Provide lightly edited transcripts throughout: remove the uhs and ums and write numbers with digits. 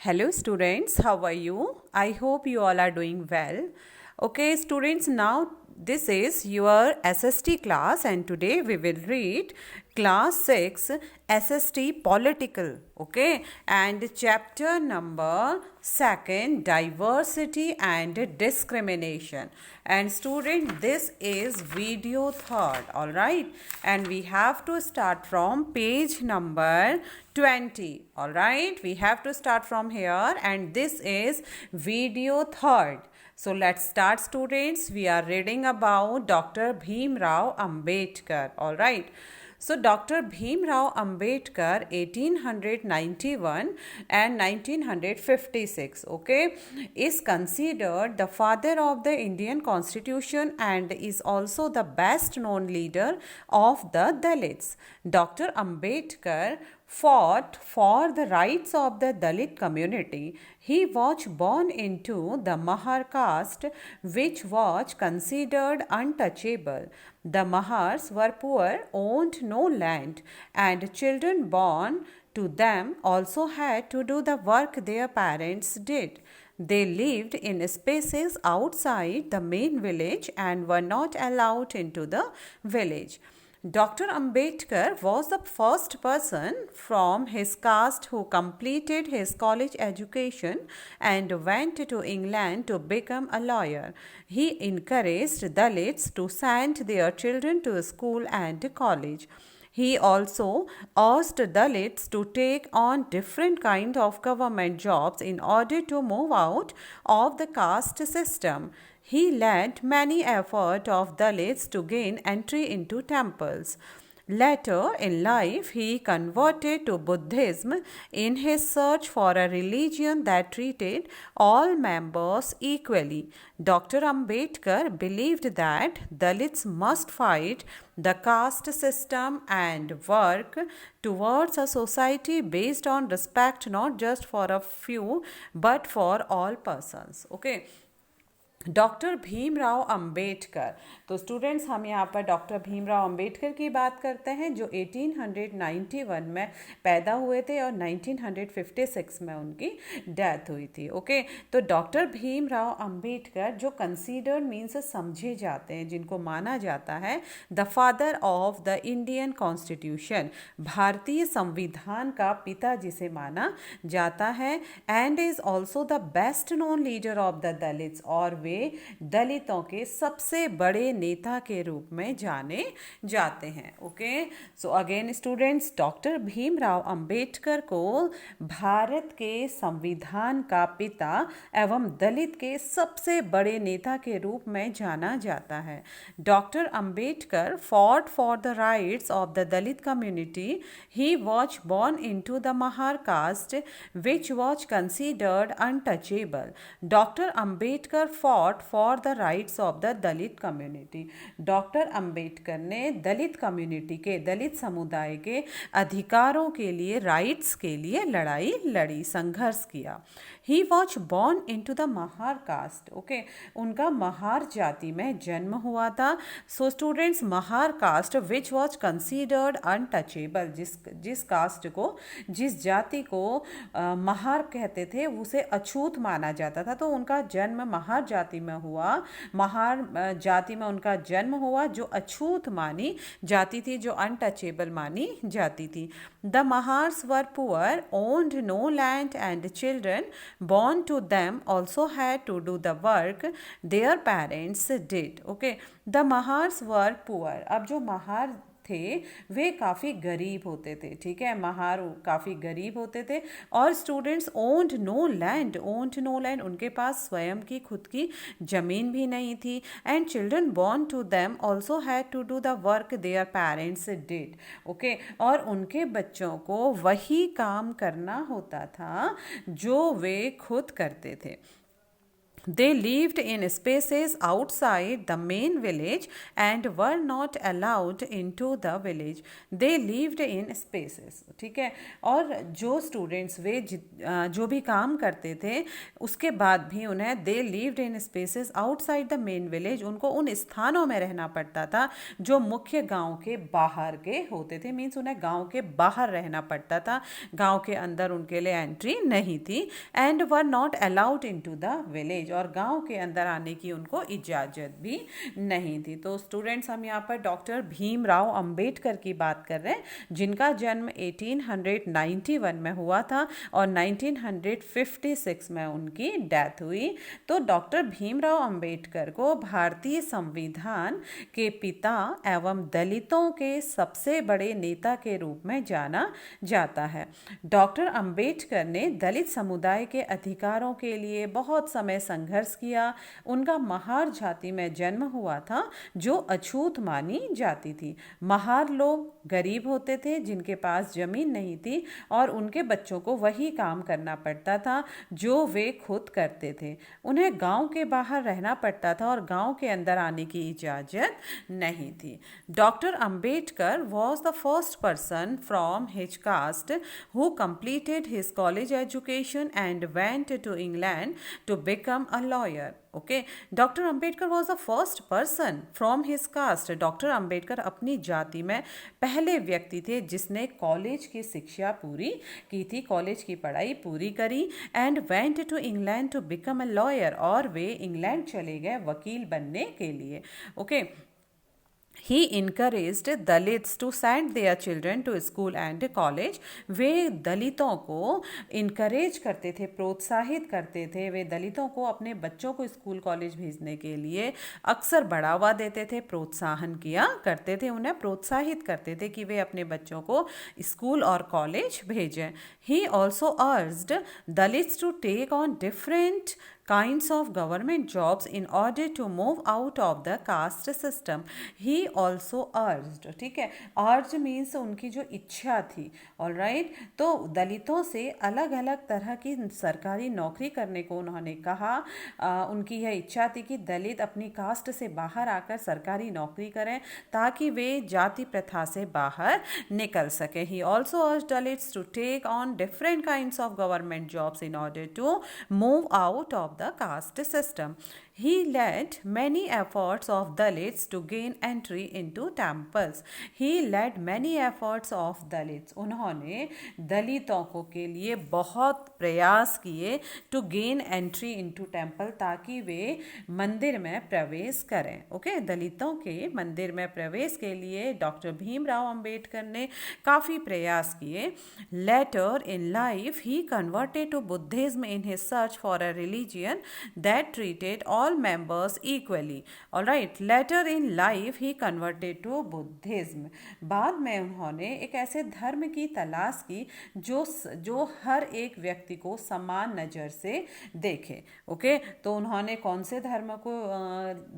Hello students, how are you? I hope you all are doing well. Okay students, now this is your SST class and today we will read class 6 SST political, okay, and chapter number 2 diversity and discrimination. And student, this is video third, all right, and we have to start from page number 20, all right. We have to start from here and this is video third. So let's start students. We are reading about Dr. Bhim Rao Ambedkar, all right. So Dr. Bhim Rao Ambedkar 1891 and 1956, okay, is considered the father of the Indian Constitution and is also the best known leader of the Dalits. Dr. Ambedkar fought for the rights of the Dalit community. He was born into the Mahar caste, which was considered untouchable. The Mahars were poor, owned no land, and children born to them also had to do the work their parents did. They lived in spaces outside the main village and were not allowed into the village. Dr. Ambedkar was the first person from his caste who completed his college education and went to England to become a lawyer. He encouraged Dalits to send their children to school and college. He also asked Dalits to take on different kinds of government jobs in order to move out of the caste system. He led many efforts of Dalits to gain entry into temples. Later in life, he converted to Buddhism in his search for a religion that treated all members equally. Dr. Ambedkar believed that Dalits must fight the caste system and work towards a society based on respect not just for a few but for all persons. Okay. Doctor Bhimrao Ambedkar, तो students हम यहाँ पर doctor Bhimrao Ambedkar की बात करते हैं जो 1891 में पैदा हुए थे और 1956 में उनकी डेथ हुई थी। ओके, तो डॉक्टर भीमराव अंबेडकर जो कंसीडर्ड मीन्स समझे जाते हैं, जिनको माना जाता है the father of the Indian constitution, भारतीय संविधान का पिता जिसे माना जाता है, and is also the best known leader of the Dalits, और वे दलितों के सबसे बड़े नेता के रूप में जाने जाते हैं। Okay, so again students, doctor Bhimrao Ambedkar को भारत के संविधान का पिता एवं दलित के सबसे बड़े नेता के रूप में जाना जाता है। Doctor Ambedkar fought for the rights of the Dalit community. He was born into the Mahar caste, which was considered untouchable. Dr. Ambedkar fought for the rights of the Dalit community. Doctor Ambedkar ने दलित community के, दलित समुदाय के अधिकारों के लिए, rights के लिए लड़ाई लड़ी, संघर्ष किया। He was born into the Mahar caste. Okay, उनका महार जाति में जन्म हुआ था। So students, Mahar caste which was considered untouchable, जिस कास्ट को, जिस जाति को महार कहते थे उसे अछूत माना जाता था, तो उनका जन्म महार जाति में हुआ। महार जाति में उनका जन्म हुआ जो अछूत मानी जाती थी, जो अनटचेबल मानी जाती थी। The Mahars were poor, owned no land, and children born to them also had to do the work their parents did. Okay, the Mahars were poor. अब जो महार थे वे काफ़ी गरीब होते थे, ठीक है, महार काफ़ी गरीब होते थे। और students, owned no land, owned no land, उनके पास स्वयं की खुद की ज़मीन भी नहीं थी। And children born to them also had to do the work their parents did. Okay, और उनके बच्चों को वही काम करना होता था जो वे खुद करते थे। They lived in spaces outside the main village and were not allowed into the village. They lived in spaces. ठीक है, और जो स्टूडेंट्स जो भी काम करते थे उसके बाद भी उन्हें they lived in spaces outside the main village, उनको उन स्थानों में रहना पड़ता था जो मुख्य गांव के बाहर के होते थे। मीन्स उन्हें गांव के बाहर रहना पड़ता था, गांव के अंदर उनके लिए एंट्री नहीं थी। And were not allowed into the village, और गांव के अंदर आने की उनको इजाज़त भी नहीं थी। तो स्टूडेंट्स, हम यहाँ पर डॉक्टर भीमराव अंबेडकर की बात कर रहे हैं, जिनका जन्म 1891 में हुआ था और 1956 में उनकी डेथ हुई। तो डॉक्टर भीमराव अंबेडकर को भारतीय संविधान के पिता एवं दलितों के सबसे बड़े नेता के रूप में जाना जाता है। डॉक्टर अंबेडकर ने दलित समुदाय के अधिकारों के लिए बहुत समय संघर्ष किया। उनका महार जाति में जन्म हुआ था जो अछूत मानी जाती थी। महार लोग गरीब होते थे जिनके पास जमीन नहीं थी और उनके बच्चों को वही काम करना पड़ता था जो वे खुद करते थे। उन्हें गांव के बाहर रहना पड़ता था और गांव के अंदर आने की इजाज़त नहीं थी। Doctor Ambedkar was the first person from his cast who completed his college education and went to England to become a lawyer. Okay, Dr. Ambedkar was the first person from his caste. Doctor Ambedkar अपनी जाति में पहले व्यक्ति थे जिसने college की शिक्षा पूरी की थी, कॉलेज की पढ़ाई पूरी करी। And went to England to become a lawyer, और वे इंग्लैंड चले गए वकील बनने के लिए। Okay, He encouraged Dalits to send their children to school and college. वे दलितों को इनकरेज करते थे, प्रोत्साहित करते थे। वे दलितों को अपने बच्चों को स्कूल कॉलेज भेजने के लिए अक्सर बढ़ावा देते थे, प्रोत्साहन किया करते थे, उन्हें प्रोत्साहित करते थे कि वे अपने बच्चों को स्कूल और कॉलेज भेजें। He also urged Dalits to take on different kinds of government jobs in order to move out of the caste system. He also urged, ठीक है, urge means उनकी जो इच्छा थी, all right, तो दलितों से अलग अलग तरह की सरकारी नौकरी करने को उन्होंने कहा। उनकी यह इच्छा थी कि दलित अपनी कास्ट से बाहर आकर सरकारी नौकरी करें ताकि वे जाति प्रथा से बाहर निकल सकें। He also urged Dalits to take on different kinds of government jobs in order to move out of the caste system. He led many efforts of Dalits to gain entry into temples. He led many efforts of Dalits. उन्होंने दलितों को के लिए बहुत प्रयास किए to gain entry into temple, ताकि वे मंदिर में प्रवेश करें। ओके, दलितों के मंदिर में प्रवेश के लिए डॉक्टर भीमराव अंबेडकर ने काफ़ी प्रयास किए। Later in life, he converted to Buddhism in his search for a religion that treated all members equally. All right, later in life he converted to Buddhism. बाद में उन्होंने एक ऐसे धर्म की तलाश की जो हर एक व्यक्ति को समान नज़र से देखे। ओके, तो उन्होंने कौन से धर्म को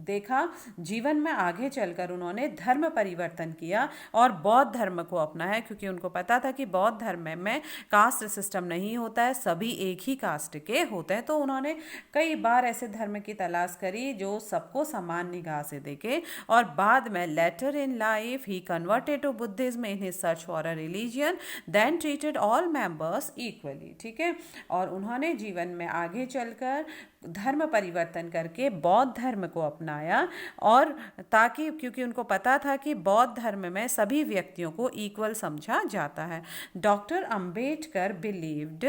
देखा? जीवन में आगे चलकर उन्होंने धर्म परिवर्तन किया और बौद्ध धर्म को अपनाया, क्योंकि उनको पता था कि बौद्ध धर्म में कास्ट सिस्टम नहीं होता है, सभी एक ही कास्ट के होते हैं। तो उन्होंने कई बार ऐसे धर्म की तलाश करी जो सबको समान निगाह से देखे, और बाद में later in life he converted to Buddhism in his search for a religion then treated all members equally. ठीक है, और उन्होंने जीवन में आगे चलकर धर्म परिवर्तन करके बौद्ध धर्म को अपनाया, और ताकि क्योंकि उनको पता था कि बौद्ध धर्म में सभी व्यक्तियों को इक्वल समझा जाता है। Doctor Ambedkar believed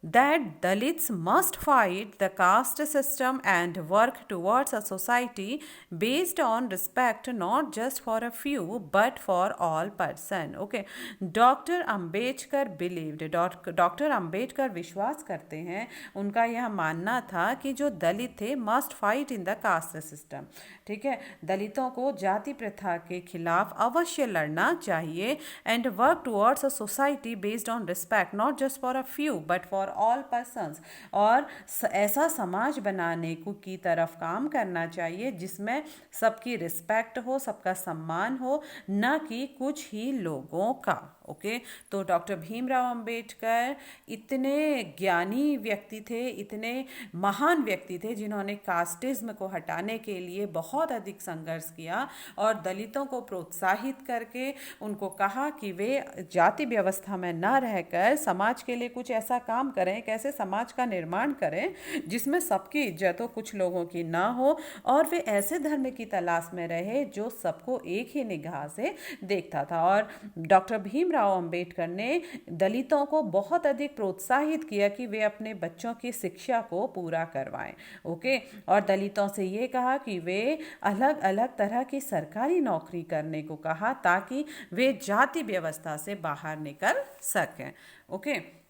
that Dalits must fight the caste system and work towards a society based on respect not just for a few but for all person. Okay, Dr. Ambedkar believed, Dr. Ambedkar विश्वास करते हैं, उनका यह मानना था कि जो दलित थे must fight in the caste system. ठीक है, दलितों को जाति प्रथा के खिलाफ अवश्य लड़ना चाहिए and work towards a society based on respect not just for a few but for all persons, और ऐसा समाज बनाने की तरफ काम करना चाहिए जिसमें सबकी रिस्पेक्ट हो, सबका सम्मान हो, न कि कुछ ही लोगों का। ओके। तो डॉक्टर भीमराव अंबेडकर इतने ज्ञानी व्यक्ति थे, इतने महान व्यक्ति थे, जिन्होंने कास्टिज्म को हटाने के लिए बहुत अधिक संघर्ष किया और दलितों को प्रोत्साहित करके उनको कहा कि वे जाति व्यवस्था में न रहकर समाज के लिए कुछ ऐसा काम करें, एक ऐसे समाज का निर्माण करें जिसमें सबकी इज्जत हो, कुछ लोगों की ना हो, और वे ऐसे धर्म की तलाश में रहे जो सबको एक ही निगाह से देखता था। और डॉक्टर भीमराव अंबेडकर ने दलितों को बहुत अधिक प्रोत्साहित किया कि वे अपने बच्चों की शिक्षा को पूरा करवाएं। ओके। और दलितों से ये कहा कि वे अलग अलग तरह की सरकारी नौकरी करने को कहा ताकि वे जाति व्यवस्था से बाहर निकल सकें। Okay.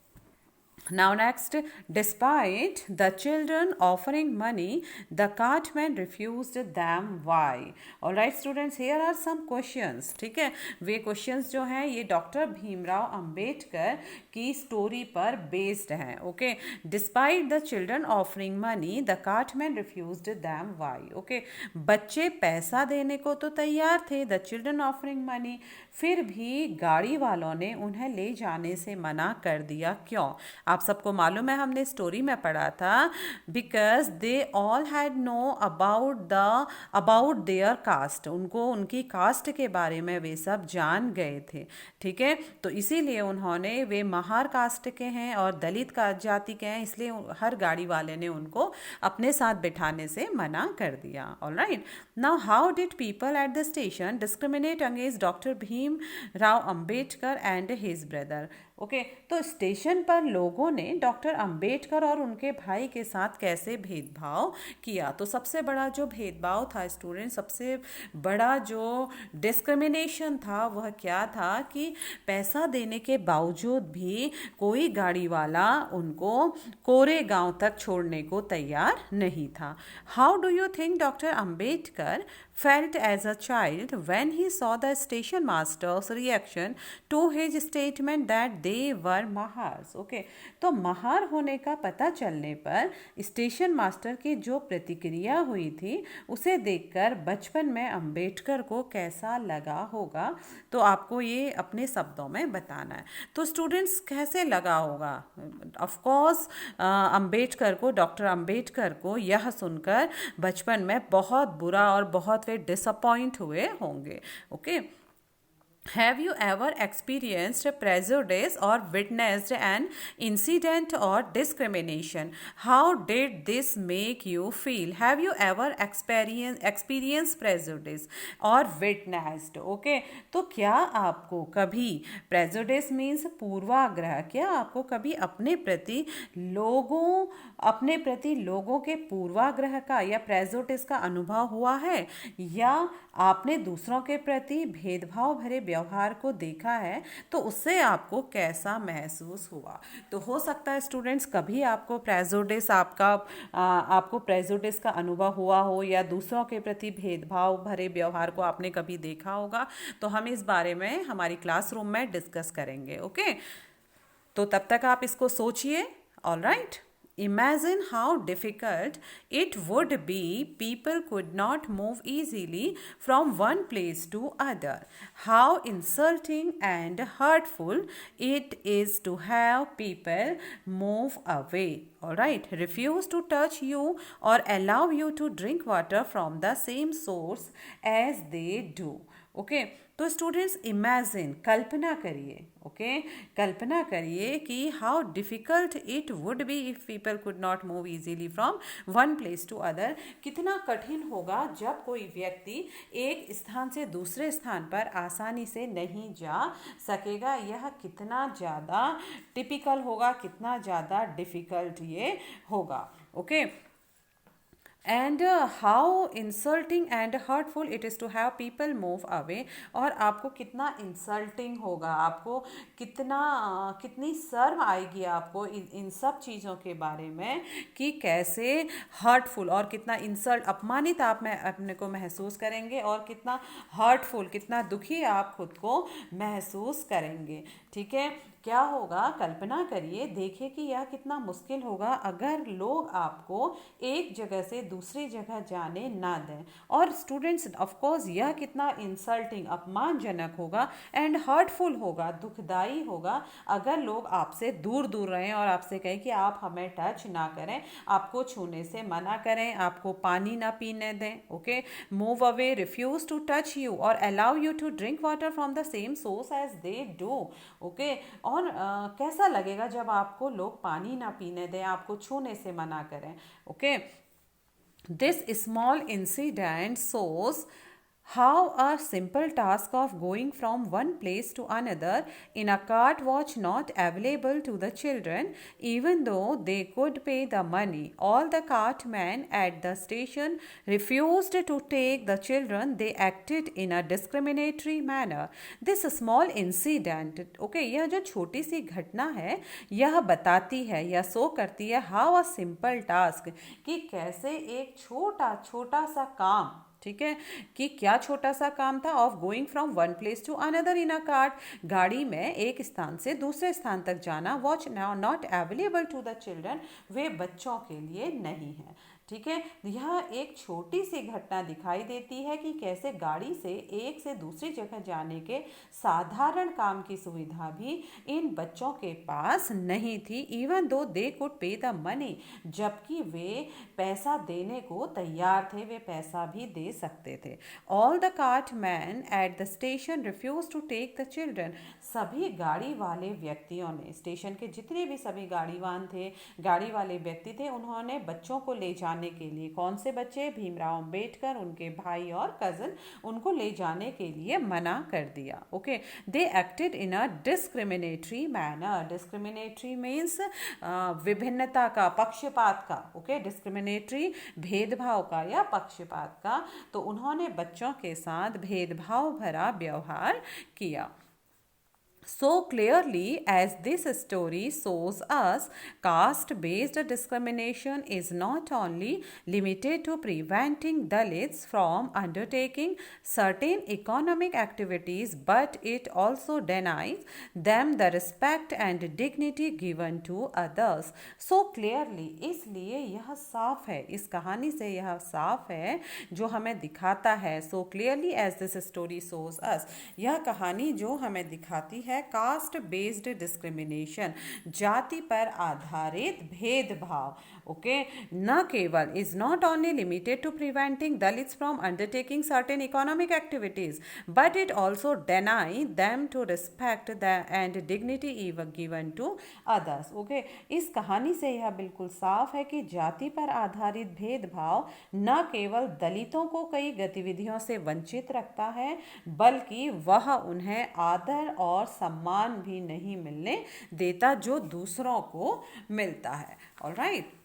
Now next, despite the children offering money, the cartman refused them. Why? All right students, here are some questions. ठीक है, वे questions जो हैं ये डॉक्टर भीमराव अंबेडकर की स्टोरी पर बेस्ड हैं। Okay. Despite the children offering money, the cartman refused them. Why? Okay. बच्चे पैसा देने को तो तैयार थे, the children offering money, फिर भी गाड़ी वालों ने उन्हें ले जाने से मना कर दिया। क्यों? आप सबको मालूम है, हमने स्टोरी में पढ़ा था, because they all had know about their caste, उनको उनकी कास्ट के बारे में वे सब जान गए थे। ठीक है, तो इसीलिए उन्होंने, वे महार कास्ट के हैं और दलित का जाति के हैं, इसलिए हर गाड़ी वाले ने उनको अपने साथ बिठाने से मना कर दिया। Alright, now how did people at the station discriminate against doctor Bhim Rao Ambedkar and his brother? Okay. तो स्टेशन पर लोगों ने डॉक्टर अंबेडकर और उनके भाई के साथ कैसे भेदभाव किया? तो सबसे बड़ा जो भेदभाव था स्टूडेंट, सबसे बड़ा जो डिस्क्रिमिनेशन था वह क्या था कि पैसा देने के बावजूद भी कोई गाड़ी वाला उनको कोरे गांव तक छोड़ने को तैयार नहीं था। How do you think doctor Ambedkar felt as a child when he saw the station master's reaction to his statement that they were Mahars? Okay, तो महार होने का पता चलने पर स्टेशन मास्टर की जो प्रतिक्रिया हुई थी उसे देखकर बचपन में अंबेडकर को कैसा लगा होगा, तो आपको ये अपने शब्दों में बताना है। तो स्टूडेंट्स कैसे लगा होगा? ऑफ कोर्स अंबेडकर को, डॉक्टर अंबेडकर को यह सुनकर बचपन में बहुत बुरा और बहुत डिसअपॉइंट हुए होंगे। Okay. Have you ever experienced prejudice or witnessed an incident or discrimination? How did this make you feel? Have you ever experienced prejudice or witnessed? Okay, तो क्या आपको कभी, prejudice means पूर्वाग्रह, क्या आपको कभी अपने प्रति लोगों के पूर्वाग्रह का या prejudice का अनुभव हुआ है, या आपने दूसरों के प्रति भेदभाव भरे व्यवहार को देखा है, तो उससे आपको कैसा महसूस हुआ? तो हो सकता है स्टूडेंट्स कभी आपको प्रेजुडिस का अनुभव हुआ हो या दूसरों के प्रति भेदभाव भरे व्यवहार को आपने कभी देखा होगा। तो हम इस बारे में हमारी क्लासरूम में डिस्कस करेंगे। ओके, तो तब तक आप इसको सोचिए। Alright, imagine how difficult it would be. People could not move easily from one place to other. How insulting and hurtful it is to have people move away. Alright, refuse to touch you or allow you to drink water from the same source as they do. Okay, तो students imagine, कल्पना करिए, okay, कल्पना करिए कि how difficult it would be if people could not move easily from one place to other. कितना कठिन होगा जब कोई व्यक्ति एक स्थान से दूसरे स्थान पर आसानी से नहीं जा सकेगा। यह कितना ज़्यादा टिपिकल होगा, कितना ज़्यादा डिफ़िकल्ट ये होगा। Okay, and how insulting and hurtful it is to have people move away. और आपको कितना इंसल्टिंग होगा, आपको कितनी शर्म आएगी आपको इन सब चीज़ों के बारे में कि कैसे हर्टफुल और कितना इंसल्ट, अपमानित आप में अपने को महसूस करेंगे और कितना हर्टफुल, कितना दुखी आप खुद को महसूस करेंगे। ठीक है, क्या होगा, कल्पना करिए, देखिए कि यह कितना मुश्किल होगा अगर लोग आपको एक जगह से दूसरी जगह जाने ना दें। और स्टूडेंट्स ऑफ कोर्स यह कितना इंसल्टिंग, अपमानजनक होगा एंड हर्टफुल होगा, दुखदाई होगा अगर लोग आपसे दूर दूर रहें और आपसे कहें कि आप हमें टच ना करें, आपको छूने से मना करें, आपको पानी ना पीने दें। Okay, move away, refuse to touch you और allow you to drink water from the same source as they do. Okay, और कैसा लगेगा जब आपको लोग पानी ना पीने दें, आपको छूने से मना करें। Okay, this small incident shows how a simple task of going from one place to another in a cart was not available to the children, even though they could pay the money. All the cartmen at the station refused to take the children. They acted in a discriminatory manner. This small incident, okay, यह जो छोटी सी घटना है यह बताती है, यह show करती है हाउ अ सिंपल टास्क, कि कैसे एक छोटा छोटा सा काम, ठीक है, कि क्या छोटा सा काम था, of going from one place to another in a cart, गाड़ी में एक स्थान से दूसरे स्थान तक जाना, watch now not available to the children, वे बच्चों के लिए नहीं है। ठीक है, यह एक छोटी सी घटना दिखाई देती है कि कैसे गाड़ी से एक से दूसरी जगह जाने के साधारण काम की सुविधा भी इन बच्चों के पास नहीं थी, इवन दो दे कुड पे द मनी, जबकि वे पैसा देने को तैयार थे, वे पैसा भी दे सकते थे। All the cart man at the station refuse to take the children, सभी गाड़ी वाले व्यक्तियों ने, स्टेशन के जितने भी सभी गाड़ीवान थे, गाड़ी वाले व्यक्ति थे, उन्होंने बच्चों को ले जाने के लिए, कौन से बच्चे, भीमराव अंबेडकर, उनके भाई और कजन, उनको ले जाने के लिए मना कर दिया। Okay, they acted in a discriminatory manner, discriminatory means विभिन्नता का, पक्षपात का। ओके, डिस्क्रिमिनेटरी भेदभाव का या पक्षपात का, तो उन्होंने बच्चों के साथ भेदभाव भरा व्यवहार किया। So clearly, as this story shows us, caste-based discrimination is not only limited to preventing Dalits from undertaking certain economic activities, but it also denies them the respect and dignity given to others. So clearly, इसलिए यह साफ है, इस कहानी से यह साफ है जो हमें दिखाता है। So clearly, as this story shows us, यह कहानी जो हमें दिखाती है कास्ट बेस्ड डिस्क्रिमिनेशन, जाति पर आधारित भेदभाव। ओके, न केवल is not only limited to preventing Dalits from undertaking certain economic activities, but it also deny them to respect and dignity given to others. Okay, इस कहानी से यह बिल्कुल साफ है कि जाति पर आधारित भेदभाव न केवल दलितों को कई गतिविधियों से वंचित रखता है, बल्कि वह उन्हें आदर और सम्मान भी नहीं मिलने देता जो दूसरों को मिलता है। Alright,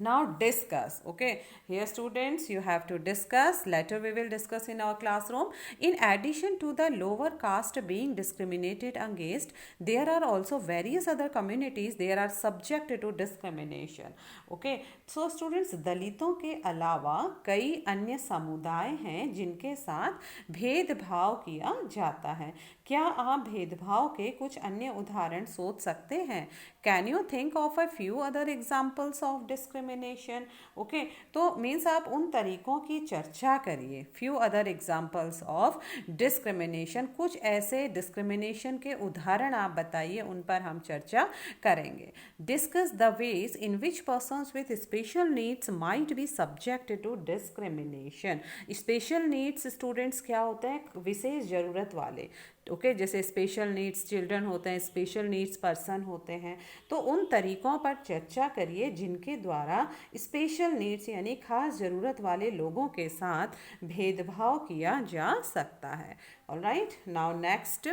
now discuss. Okay, here students you have to discuss, later we will discuss in our classroom. In addition to the lower caste being discriminated against, there are also various other communities they are subject to discrimination. Okay, so students, दलितों के अलावा कई अन्य समुदाय हैं जिनके साथ भेदभाव किया जाता है। क्या आप भेदभाव के कुछ अन्य उदाहरण सोच सकते हैं? Can you think of a few other examples of discrimination? Okay, तो मीन्स आप उन तरीकों की चर्चा करिए, few other examples of discrimination, कुछ ऐसे डिस्क्रिमिनेशन के उदाहरण आप बताइए, उन पर हम चर्चा करेंगे। Discuss the ways in which persons with special needs might be subject to discrimination. Special needs students क्या होते हैं? विशेष जरूरत वाले। ओके, जैसे स्पेशल नीड्स चिल्ड्रन होते हैं, स्पेशल नीड्स पर्सन होते हैं, तो उन तरीकों पर चर्चा करिए जिनके द्वारा स्पेशल नीड्स यानी खास ज़रूरत वाले लोगों के साथ भेदभाव किया जा सकता है। Alright, now next,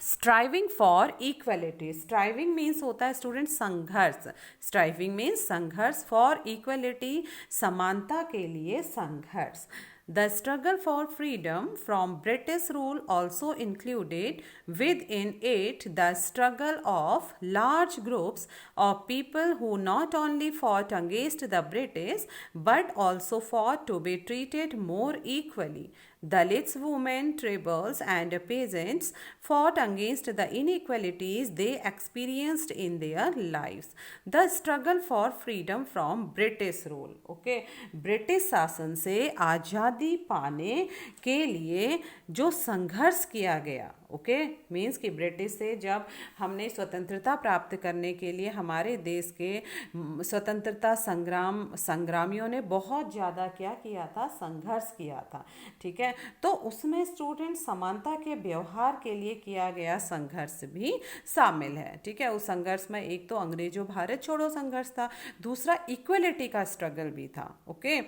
striving for equality. Striving means होता है स्टूडेंट संघर्ष, स्ट्राइविंग मीन्स संघर्ष, फॉर इक्वलिटी समानता के लिए संघर्ष। The struggle for freedom from British rule also included within it the struggle of large groups of people who not only fought against the British but also fought to be treated more equally. Dalits, women, tribals, and peasants fought against the inequalities they experienced in their lives. The struggle for freedom from British rule. Okay, British शासन से आज़ादी पाने के लिए जो संघर्ष किया गया, ओके, मीन्स कि ब्रिटिश से जब हमने स्वतंत्रता प्राप्त करने के लिए हमारे देश के स्वतंत्रता संग्रामियों ने बहुत ज़्यादा क्या किया था, संघर्ष किया था, ठीक है। तो उसमें स्टूडेंट समानता के व्यवहार के लिए किया गया संघर्ष भी शामिल है, ठीक है। उस संघर्ष में एक तो अंग्रेजों भारत छोड़ो संघर्ष था, दूसरा इक्वलिटी का स्ट्रगल भी था, ओके।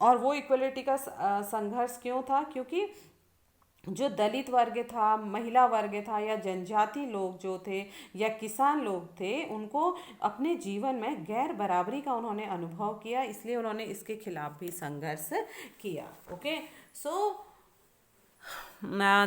और वो इक्वलिटी का संघर्ष क्यों था, क्योंकि जो दलित वर्ग था, महिला वर्ग था, या जनजाति लोग जो थे, या किसान लोग थे, उनको अपने जीवन में गैर बराबरी का उन्होंने अनुभव किया, इसलिए उन्होंने इसके खिलाफ भी संघर्ष किया, okay. So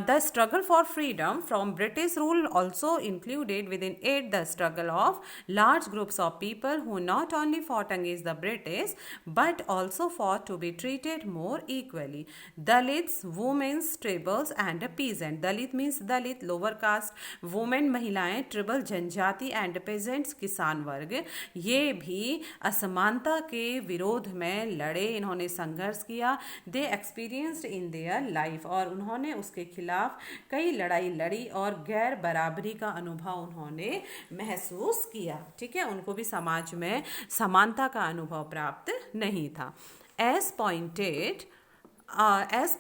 the struggle for freedom from British rule also included within it the struggle of large groups of people who not only fought against the British but also fought to be treated more equally. Dalits, women, tribals and peasants. Dalit means Dalit, lower caste, women महिलाएं, tribal जनजाति and peasants किसान वर्ग, ये भी असमानता के विरोध में लड़े, इन्होंने संघर्ष किया। They experienced in their life, और उन्होंने उसके खिलाफ कई लड़ाई लड़ी और गैर बराबरी का अनुभव उन्होंने महसूस किया, ठीक है। उनको भी समाज में समानता का अनुभव प्राप्त नहीं था। As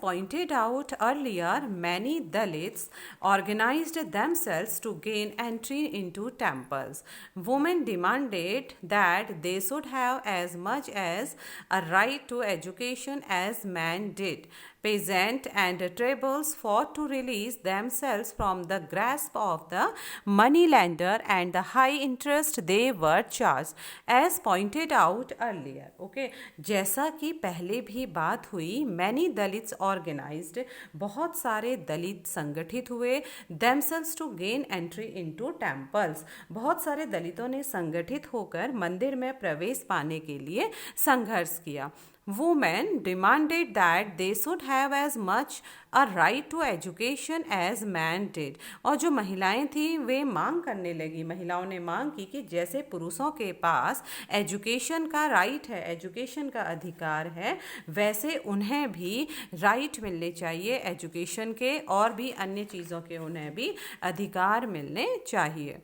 pointed out earlier, many Dalits organized themselves to gain entry into temples. Women demanded that they should have as much as a right to education as men did. Peasants and tribals fought to release themselves from the grasp of the moneylender and the high interest they were charged, as pointed out earlier. Okay, जैसा कि पहले भी बात हुई, many Dalits organized, बहुत सारे दलित संगठित हुए, themselves to gain entry into temples, बहुत सारे दलितों ने संगठित होकर मंदिर में प्रवेश पाने के लिए संघर्ष किया। Women demanded that they should have as much a right to education as men did. और जो महिलाएं थी वे मांग करने लगी, महिलाओं ने मांग की कि जैसे पुरुषों के पास एजुकेशन का राइट है, एजुकेशन का अधिकार है, वैसे उन्हें भी राइट मिलने चाहिए एजुकेशन के, और भी अन्य चीज़ों के उन्हें भी अधिकार मिलने चाहिए।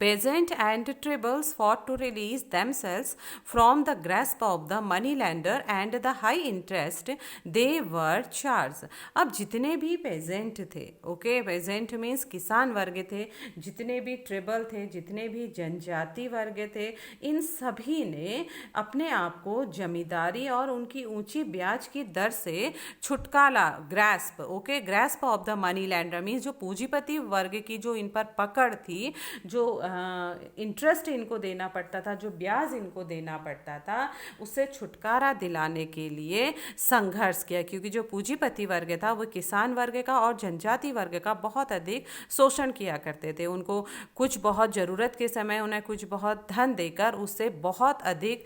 Peasants and tribals fought to release themselves from the grasp of the moneylender and the high interest they were charged. अब जितने भी पेजेंट थे, ओके, पेजेंट मीन्स किसान वर्ग थे, जितने भी ट्रिबल थे, जितने भी जनजाति वर्ग थे, इन सभी ने अपने आप को जमींदारी और उनकी ऊंची ब्याज की दर से छुटकारा, grasp, okay, grasp of the money lender means जो पूंजीपति वर्ग की जो इन पर पकड़ थी, जो इंटरेस्ट इनको देना पड़ता था, जो ब्याज इनको देना पड़ता था, उससे छुटकारा दिलाने के लिए संघर्ष किया, क्योंकि जो पूंजीपति वर्ग था वो किसान वर्ग का और जनजाति वर्ग का बहुत अधिक शोषण किया करते थे। उनको कुछ बहुत ज़रूरत के समय उन्हें कुछ बहुत धन देकर उससे बहुत अधिक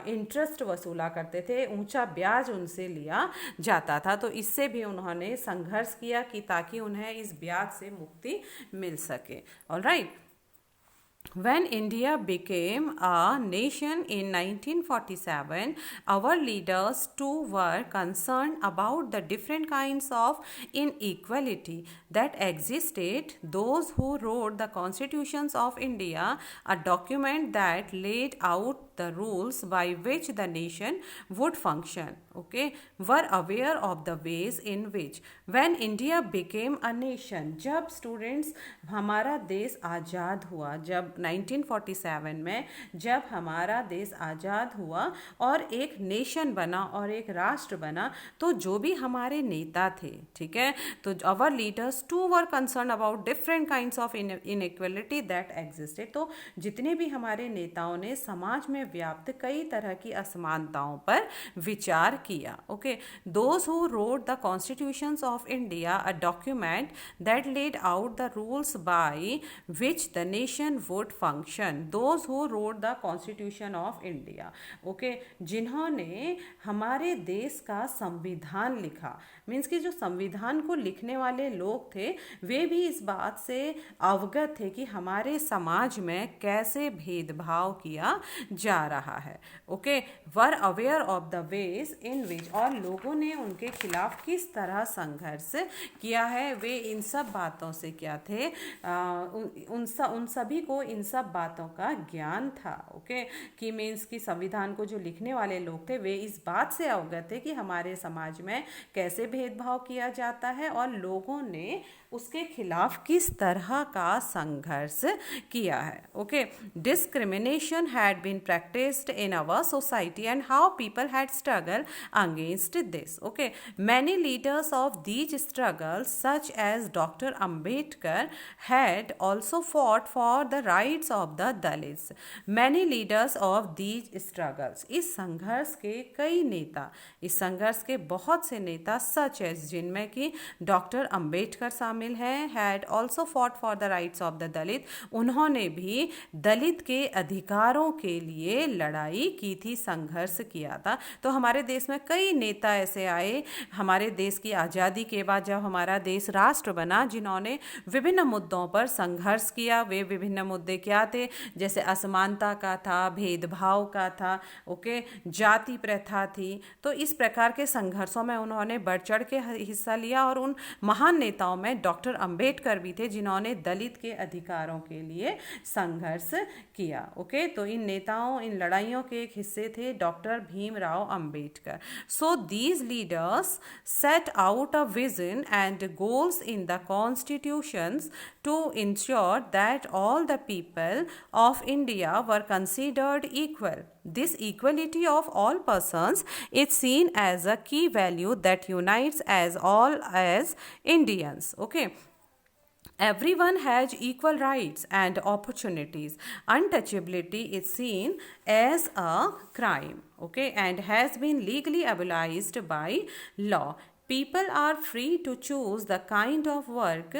इंटरेस्ट वसूला करते थे, ऊंचा ब्याज उनसे लिया जाता था। तो इससे भी उन्होंने संघर्ष किया कि ताकि उन्हें इस ब्याज से मुक्ति मिल सके। Alright, When India became a nation in 1947, our leaders too were concerned about the different kinds of inequality that existed. Those who wrote the constitutions of India, a document that laid out the rules by which the nation would function, okay, were aware of the ways in which when India became a nation, जब students हमारा देश आज़ाद हुआ, जब 1947 में जब हमारा देश आज़ाद हुआ और एक नेशन बना और एक राष्ट्र बना, तो जो भी हमारे नेता थे, ठीक है, तो our leaders too were concern about different kinds of inequality that existed. तो जितने भी हमारे नेताओं ने समाज में व्याप्त कई तरह की असमानताओं पर विचार किया. Okay, those who wrote the constitutions of India, a document that laid out the rules by which the nation would function. Those who wrote the constitution of India. Okay, जिन्होंने हमारे देश का संविधान लिखा, मीन्स कि जो संविधान को लिखने वाले लोग थे वे भी इस बात से अवगत थे कि हमारे समाज में कैसे भेदभाव किया जा रहा है. Okay, were aware of the ways in which, और लोगों ने उनके खिलाफ किस तरह संघर्ष किया है, वे इन सब बातों से क्या थे, उन सभी को इन सब बातों का ज्ञान था. ओके, कि मीन्स कि संविधान को जो लिखने वाले लोग थे वे इस बात से अवगत थे कि हमारे समाज में कैसे भेदभाव किया जाता है और लोगों ने उसके खिलाफ किस तरह का संघर्ष किया है. Okay, discrimination had been practised in our society and how people had struggle against this. Okay, many leaders of these struggles such as doctor Ambedkar had also fought for the rights of the Dalits. Many leaders of these struggles, इस संघर्ष के कई नेता, इस संघर्ष के बहुत से नेता सच एज, जिनमें कि डॉक्टर अंबेडकर शामिल हैं, had also fought for the rights of the Dalit, उन्होंने भी दलित के अधिकारों के लिए लड़ाई की थी, संघर्ष किया था. तो हमारे देश में कई नेता ऐसे आए हमारे देश की आज़ादी के बाद, जब हमारा देश राष्ट्र बना, जिन्होंने विभिन्न मुद्दों पर संघर्ष किया. वे विभिन्न मुद्दे क्या थे, जैसे असमानता का था, भेदभाव का था, ओके, जाति प्रथा थी. तो इस प्रकार के संघर्षों में उन्होंने बढ़ चढ़ के हिस्सा लिया और उन महान नेताओं में डॉक्टर अंबेडकर भी थे, जिन्होंने दलित के अधिकारों के लिए संघर्ष किया. ओके, तो इन नेताओं, इन लड़ाइयों के एक हिस्से थे doctor Bhimrao Ambedkar. So these leaders set out a vision and goals in the constitutions to ensure that all the people of India were considered equal. This equality of all persons is seen as a key value that unites as all as Indians. Okay. Everyone has equal rights and opportunities. Untouchability is seen as a crime, okay, and has been legally abolished by law. People are free to choose the kind of work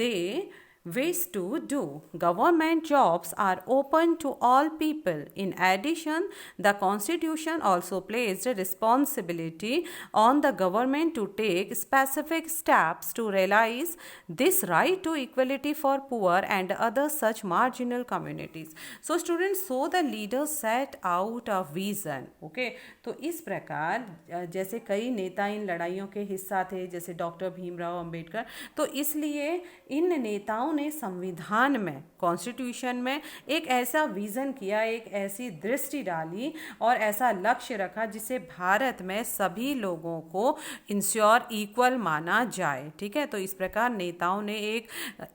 they wish to do. Government jobs are open to all people. In addition, the Constitution also placed a responsibility on the government to take specific steps to realize this right to equality for poor and other such marginal communities. So students, so the leaders set out a vision. Okay, तो इस प्रकार जैसे कई नेता इन लड़ाइयों के हिस्सा थे, जैसे डॉक्टर भीमराव अंबेडकर, तो इसलिए इन नेताओं ने संविधान में, कॉन्स्टिट्यूशन में एक ऐसा विजन किया, एक ऐसी दृष्टि डाली और ऐसा लक्ष्य रखा जिसे भारत में सभी लोगों को इंश्योर इक्वल माना जाए. ठीक है, तो इस प्रकार नेताओं ने एक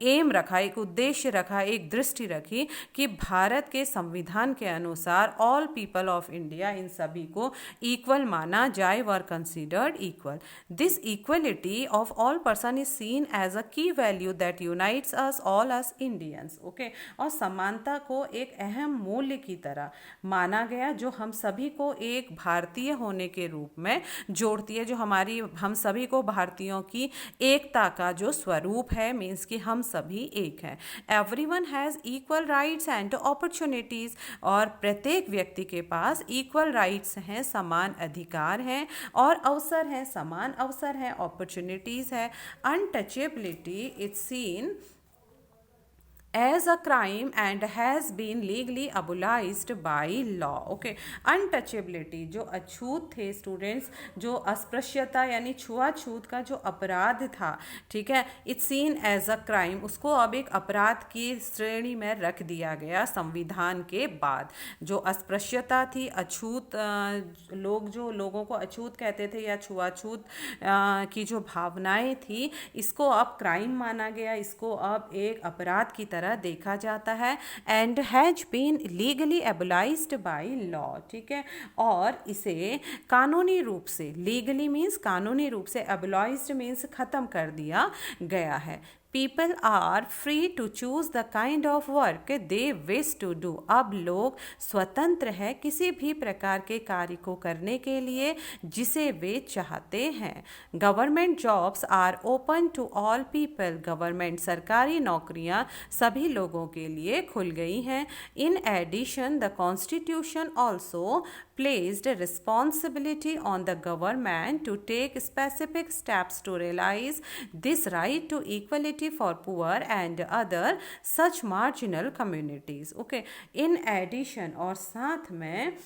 एम रखा, एक उद्देश्य रखा, एक दृष्टि रखी कि भारत के संविधान के अनुसार ऑल पीपल ऑफ इंडिया, इन सभी को इक्वल माना जाए, were considered equal. This equality of all person is seen as a key value that unites us all us Indians. Okay, और समानता को एक अहम मूल्य की तरह माना गया जो हम सभी को एक भारतीय होने के रूप में जोड़ती है, जो हम सभी को भारतीयों की एकता का जो स्वरूप है, मीन्स कि हम सभी एक हैं. Everyone has equal rights and opportunities, और प्रत्येक व्यक्ति के पास इक्वल राइट्स हैं, समान अधिकार हैं और अवसर हैं, समान अवसर हैं, अपॉर्चुनिटीज़ है. Untouchability is seen as a crime and has been legally abolished by law. Okay, untouchability, जो अछूत थे स्टूडेंट्स, जो अस्पृश्यता यानी छुआछूत का जो अपराध था, ठीक है, it's seen as a crime, उसको अब एक अपराध की श्रेणी में रख दिया गया संविधान के बाद. जो अस्पृश्यता थी, अछूत लोग, जो लोगों को अछूत कहते थे या छुआछूत की जो भावनाएं थी, इसको अब क्राइम माना गया, इसको अब एक अपराध की तरह देखा जाता है. And has been legally abolished by law. ठीक है, और इसे कानूनी रूप से, लीगली मीन्स कानूनी रूप से, एबोलाइज्ड मीन्स खत्म कर दिया गया है. People are free to choose the kind of work they wish to do. अब लोग स्वतंत्र है किसी भी प्रकार के कार्य को करने के लिए जिसे वे चाहते हैं। Government jobs are open to all people. Government सरकारी नौकरियां सभी लोगों के लिए खुल गई हैं। In addition the constitution also placed responsibility on the government to take specific steps to realize this right to equality for poor and other such marginal communities. Okay, in addition और साथ में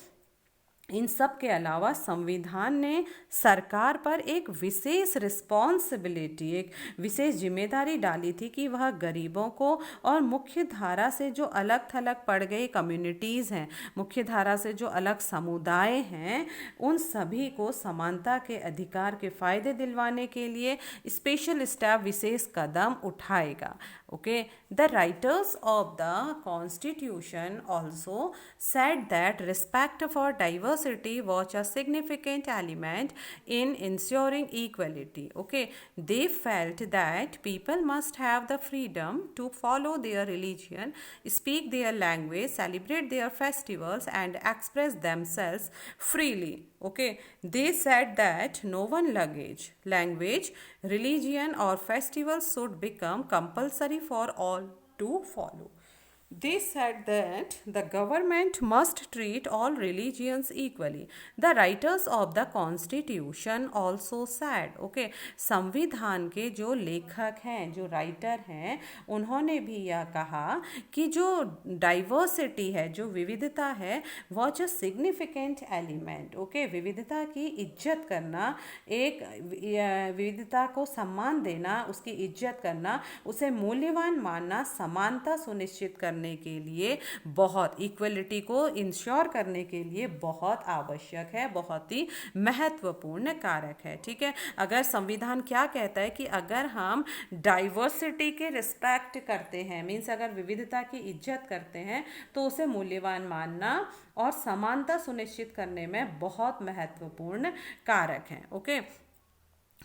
इन सब के अलावा संविधान ने सरकार पर एक विशेष रिस्पॉन्सिबिलिटी, एक विशेष जिम्मेदारी डाली थी कि वह गरीबों को और मुख्य धारा से जो अलग थलग पड़ गई कम्युनिटीज़ हैं, मुख्य धारा से जो अलग समुदाय हैं, उन सभी को समानता के अधिकार के फ़ायदे दिलवाने के लिए स्पेशल स्टेप, विशेष कदम उठाएगा। Okay, the writers of the Constitution also said that respect for diversity was a significant element in ensuring equality. Okay, they felt that people must have the freedom to follow their religion, speak their language, celebrate their festivals, and express themselves freely. Okay, they said that no one language, religion, or festivals should become compulsory for all to follow. They said that the government must treat all religions equally. The writers of the Constitution also said, okay, संविधान के जो लेखक हैं, जो writer हैं, उन्होंने भी यह कहा कि जो डाइवर्सिटी है, जो विविधता है, was a significant element. Okay, विविधता की इज्जत करना, एक विविधता को सम्मान देना, उसकी इज्जत करना, उसे मूल्यवान मानना, समानता सुनिश्चित करना के लिए बहुत, इक्वलिटी को इंश्योर करने के लिए बहुत आवश्यक है, बहुत ही महत्वपूर्ण कारक है। ठीक है, अगर संविधान क्या कहता है कि अगर हम डाइवर्सिटी के रिस्पेक्ट करते हैं, मीन्स अगर विविधता की इज्जत करते हैं, तो उसे मूल्यवान मानना और समानता सुनिश्चित करने में बहुत महत्वपूर्ण कारक है। Okay,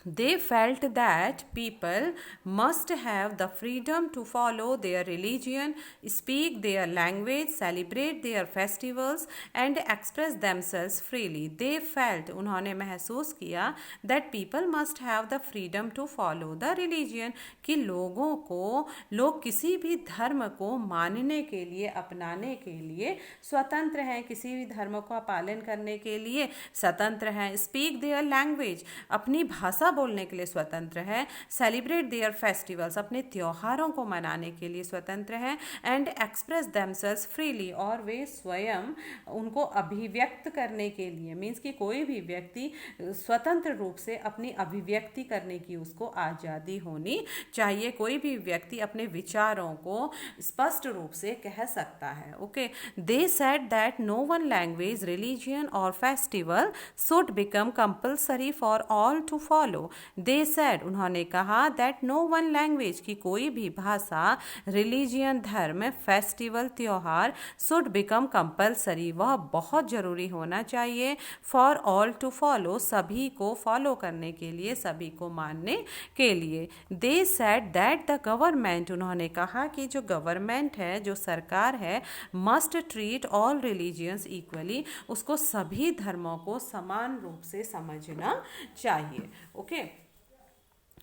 They felt that people must have the freedom to follow their religion, speak their language, celebrate their festivals, and express themselves freely. They felt, उन्होंने महसूस किया, that people must have the freedom to follow the religion, कि लोग किसी भी धर्म को मानने के लिए, अपनाने के लिए स्वतंत्र हैं, किसी भी धर्म का पालन करने के लिए स्वतंत्र हैं। Speak their language, अपनी भाषा बोलने के लिए स्वतंत्र है। सेलिब्रेट देयर फेस्टिवल्स, अपने त्योहारों को मनाने के लिए स्वतंत्र हैं। एंड एक्सप्रेस देमसेल्व्स फ्रीली, और वे स्वयं उनको अभिव्यक्त करने के लिए, मीन्स कि कोई भी व्यक्ति स्वतंत्र रूप से अपनी अभिव्यक्ति करने की उसको आज़ादी होनी चाहिए। कोई भी व्यक्ति अपने विचारों को स्पष्ट रूप से कह सकता है। Okay, they said that no one language, religion और festival should become compulsory for all to follow. They said, उन्होंने कहा, दैट नो वन लैंग्वेज, की कोई भी भाषा, रिलीजियन, धर्म, फेस्टिवल, त्योहार, शुड बिकम कंपल्सरी, वह बहुत ज़रूरी होना चाहिए, फॉर ऑल टू फॉलो, सभी को फॉलो करने के लिए, सभी को मानने के लिए। दे सेड दैट द गवर्नमेंट, उन्होंने कहा कि जो गवर्नमेंट है, जो सरकार है, must treat all religions equally, उसको सभी धर्मों को समान रूप से समझना चाहिए। Okay,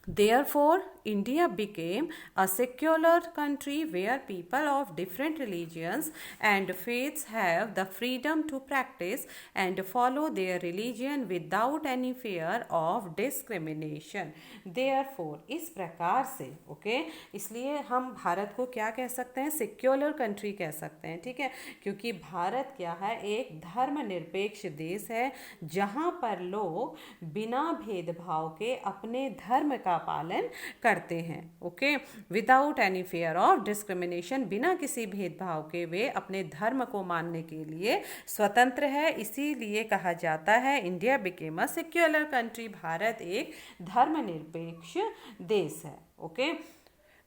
Therefore, India became a secular country where people of different religions and faiths have the freedom to practice and follow their religion without any fear of discrimination. Therefore, इस प्रकार से, ओके, इसलिए हम भारत को क्या कह सकते हैं? सेक्युलर कंट्री कह सकते हैं। ठीक है, क्योंकि भारत क्या है? एक धर्मनिरपेक्ष देश है, जहाँ पर लोग बिना भेदभाव के अपने धर्म का पालन करते हैं। Okay, without any fear of discrimination, बिना किसी भेदभाव के वे अपने धर्म को मानने के लिए स्वतंत्र है। इसीलिए कहा जाता है India became a secular country, Bharat एक धर्मनिरपेक्ष देश है। Okay,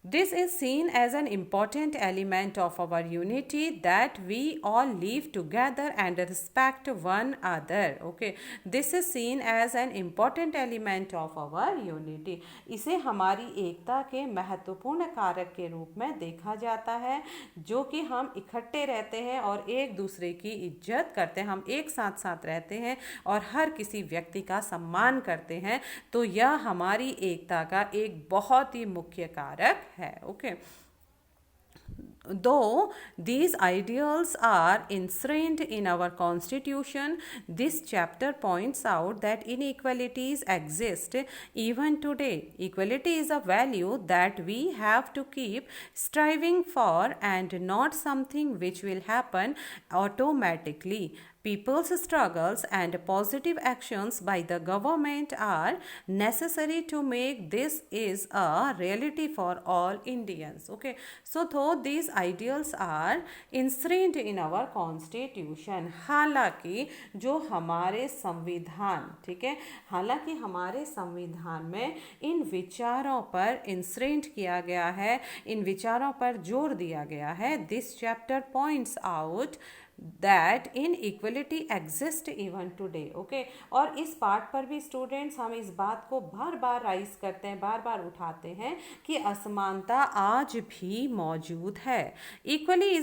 This is seen as an important element of our unity, that we all live together and respect one another. Okay, this is seen as an important element of our unity. इसे हमारी एकता के महत्वपूर्ण कारक के रूप में देखा जाता है, जो कि हम इकट्ठे रहते हैं और एक दूसरे की इज्जत करते हैं, हम एक साथ साथ रहते हैं और हर किसी व्यक्ति का सम्मान करते हैं। तो यह हमारी एकता का एक बहुत ही मुख्य कारक है। Okay, though these ideals are enshrined in our constitution, this chapter points out that inequalities exist even today. Equality is a value that we have to keep striving for and not something which will happen automatically. People's struggles and positive actions by the government are necessary to make this is a reality for all Indians. Okay, so though these ideals are enshrined in our constitution, हालांकि जो हमारे संविधान, ठीक है, हालांकि हमारे संविधान में इन विचारों पर enshrined किया गया है, इन विचारों पर जोर दिया गया है, this chapter points out that inequality exists even today. Okay, और इस पार्ट पर भी स्टूडेंट्स हम इस बात को बार बार राइज करते हैं, बार बार उठाते हैं कि असमानता आज भी मौजूद है. Equality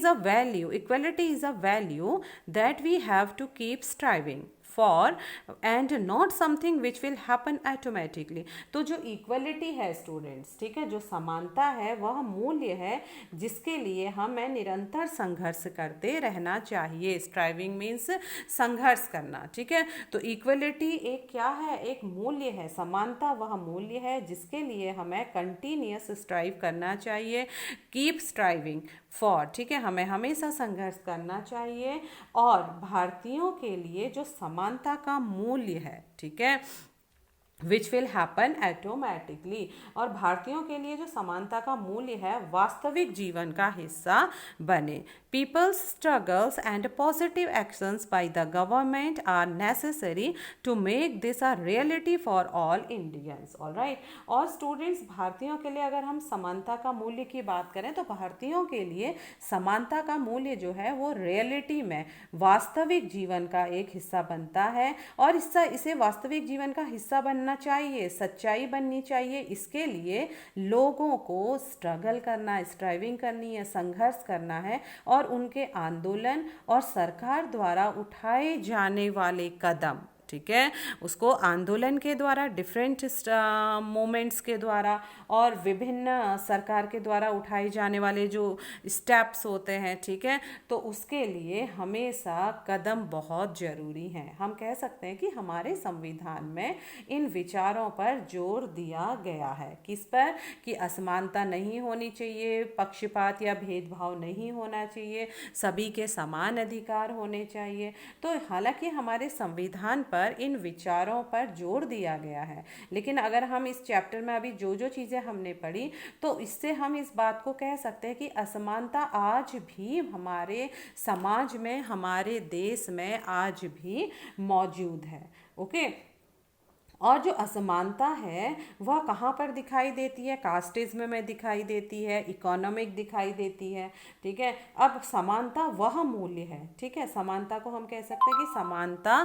is a value that we have to keep striving for and not something which will happen automatically. तो जो इक्वलिटी है स्टूडेंट्स, ठीक है, जो समानता है, वह मूल्य है जिसके लिए हमें निरंतर संघर्ष करते रहना चाहिए. स्ट्राइविंग मीन्स संघर्ष करना, ठीक है. तो इक्वलिटी एक क्या है, एक मूल्य है. समानता वह मूल्य है जिसके लिए हमें कंटिन्यूअस स्ट्राइव करना चाहिए. कीप स्ट्राइविंग फॉर, ठीक है, हमें हमेशा संघर्ष करना चाहिए. और भारतीयों के लिए जो समानता का मूल्य है, ठीक है, विच विल हैपन ऑटोमेटिकली, और भारतीयों के लिए जो समानता का मूल्य है वास्तविक जीवन का हिस्सा बने. People's struggles and positive actions by the government are necessary to make this a reality for all Indians. All right, और स्टूडेंट्स भारतीयों के लिए अगर हम समानता का मूल्य की बात करें तो भारतीयों के लिए समानता का मूल्य जो है वो रियलिटी में वास्तविक जीवन का एक हिस्सा बनता है. और इसे वास्तविक जीवन का हिस्सा बनना चाहिए, सच्चाई बननी चाहिए. इसके लिए लोगों को स्ट्रगल करना, स्ट्राइविंग करनी है, संघर्ष करना है. और उनके आंदोलन और सरकार द्वारा उठाए जाने वाले कदम, ठीक है, उसको आंदोलन के द्वारा, डिफरेंट मोमेंट्स के द्वारा और विभिन्न सरकार के द्वारा उठाए जाने वाले जो स्टेप्स होते हैं, ठीक है, तो उसके लिए हमेशा कदम बहुत ज़रूरी हैं. हम कह सकते हैं कि हमारे संविधान में इन विचारों पर जोर दिया गया है. किस पर? कि असमानता नहीं होनी चाहिए, पक्षपात या भेदभाव नहीं होना चाहिए, सभी के समान अधिकार होने चाहिए. तो हालांकि हमारे संविधान पर इन विचारों पर जोर दिया गया है, लेकिन अगर हम इस चैप्टर में अभी जो जो चीज़ें हमने पढ़ी तो इससे हम इस बात को कह सकते हैं कि असमानता आज भी हमारे समाज में, हमारे देश में आज भी मौजूद है. ओके, और जो असमानता है वह कहाँ पर दिखाई देती है? कास्टिज्म में दिखाई देती है, इकोनॉमिक दिखाई देती है, ठीक है. अब समानता वह मूल्य है, ठीक है, समानता को हम कह सकते हैं कि समानता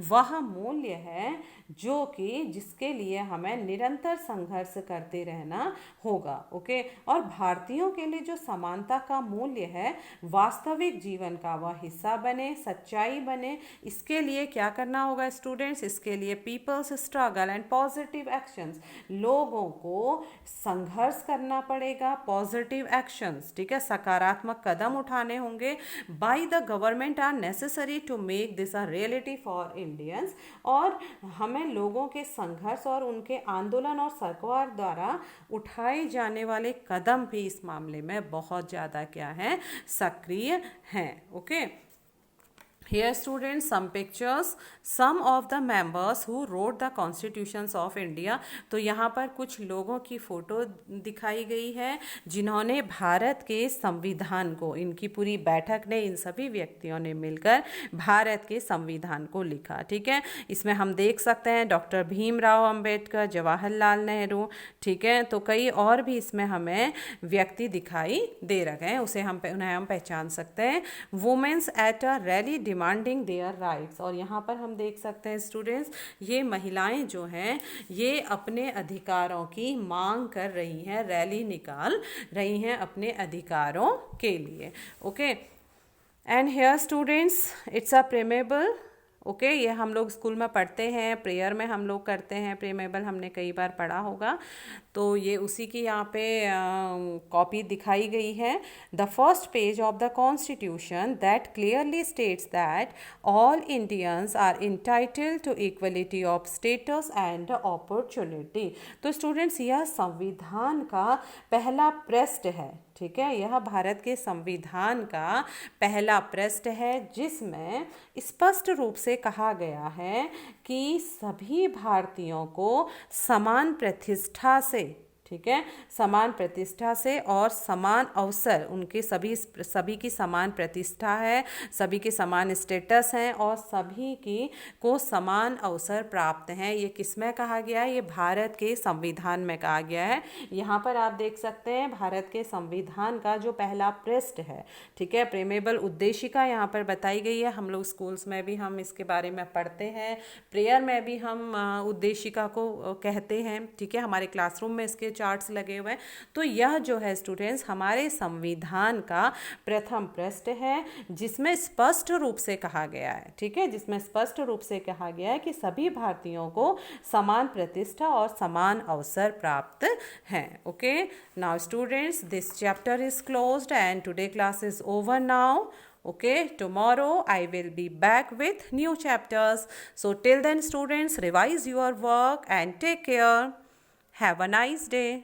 वह मूल्य है जो कि जिसके लिए हमें निरंतर संघर्ष करते रहना होगा. ओके, और भारतीयों के लिए जो समानता का मूल्य है वास्तविक जीवन का वह हिस्सा बने, सच्चाई बने, इसके लिए क्या करना होगा स्टूडेंट्स? इसके लिए people's struggle and positive actions, लोगों को संघर्ष करना पड़ेगा, पॉजिटिव एक्शंस, ठीक है, सकारात्मक कदम उठाने होंगे. By the government are necessary to make this a reality for Indians, और हमें लोगों के संघर्ष और उनके आंदोलन और सरकार द्वारा उठाए जाने वाले कदम भी इस मामले में बहुत ज़्यादा क्या है, सक्रिय हैं. Okay, Here students, some pictures, some of the members who wrote the constitutions of India. तो यहाँ पर कुछ लोगों की फ़ोटो दिखाई गई है जिन्होंने भारत के संविधान को, इनकी पूरी बैठक ने, इन सभी व्यक्तियों ने मिलकर भारत के संविधान को लिखा। ठीक है, इसमें हम देख सकते हैं डॉक्टर भीमराव अंबेडकर, जवाहरलाल नेहरू, ठीक है, तो कई और भी इसमें हमें व्यक्ति दिखाई दे रहे हैं, उन्हें हम पहचान सकते हैं। Womens at a rally demanding their rights, और यहाँ पर हम देख सकते हैं स्टूडेंट्स, ये महिलाएं जो हैं ये अपने अधिकारों की मांग कर रही हैं, रैली निकाल रही हैं अपने अधिकारों के लिए। Okay, and here students, it's a preamble. Okay, ये हम लोग स्कूल में पढ़ते हैं, प्रेयर में हम लोग करते हैं, प्रेमेबल हमने कई बार पढ़ा होगा, तो ये उसी की यहाँ पे कॉपी दिखाई गई है। The first page of the constitution that clearly states that all Indians are entitled to equality of status and opportunity. तो स्टूडेंट्स, यह संविधान का पहला पृष्ठ है। ठीक है, यह भारत के संविधान का पहला पृष्ठ है जिसमें स्पष्ट रूप से कहा गया है कि सभी भारतीयों को समान प्रतिष्ठा से, ठीक है, समान प्रतिष्ठा से और समान अवसर, उनके सभी की समान प्रतिष्ठा है, सभी के समान स्टेटस हैं और सभी की को समान अवसर प्राप्त हैं। ये किस में कहा गया है? ये भारत के संविधान में कहा गया है। यहाँ पर आप देख सकते हैं भारत के संविधान का जो पहला पृष्ठ है, ठीक है, प्रेमेबल उद्देशिका यहाँ पर बताई गई है। हम लोग स्कूल्स में भी हम इसके बारे में पढ़ते हैं, प्रेयर में भी हम उद्देशिका को कहते हैं। ठीक है, हमारे क्लासरूम में इसके चार्ट्स लगे हुए हैं। तो यह जो है स्टूडेंट्स हमारे संविधान का प्रथम पृष्ठ है जिसमें स्पष्ट रूप से कहा गया है, ठीक है, जिसमें स्पष्ट रूप से कहा गया है कि सभी भारतीयों को समान प्रतिष्ठा और समान अवसर प्राप्त हैं। Okay, now students, this chapter is closed end today class is over now. Okay, tomorrow I will be back with new chapters. So till then students, revise your work and take care. Have a nice day.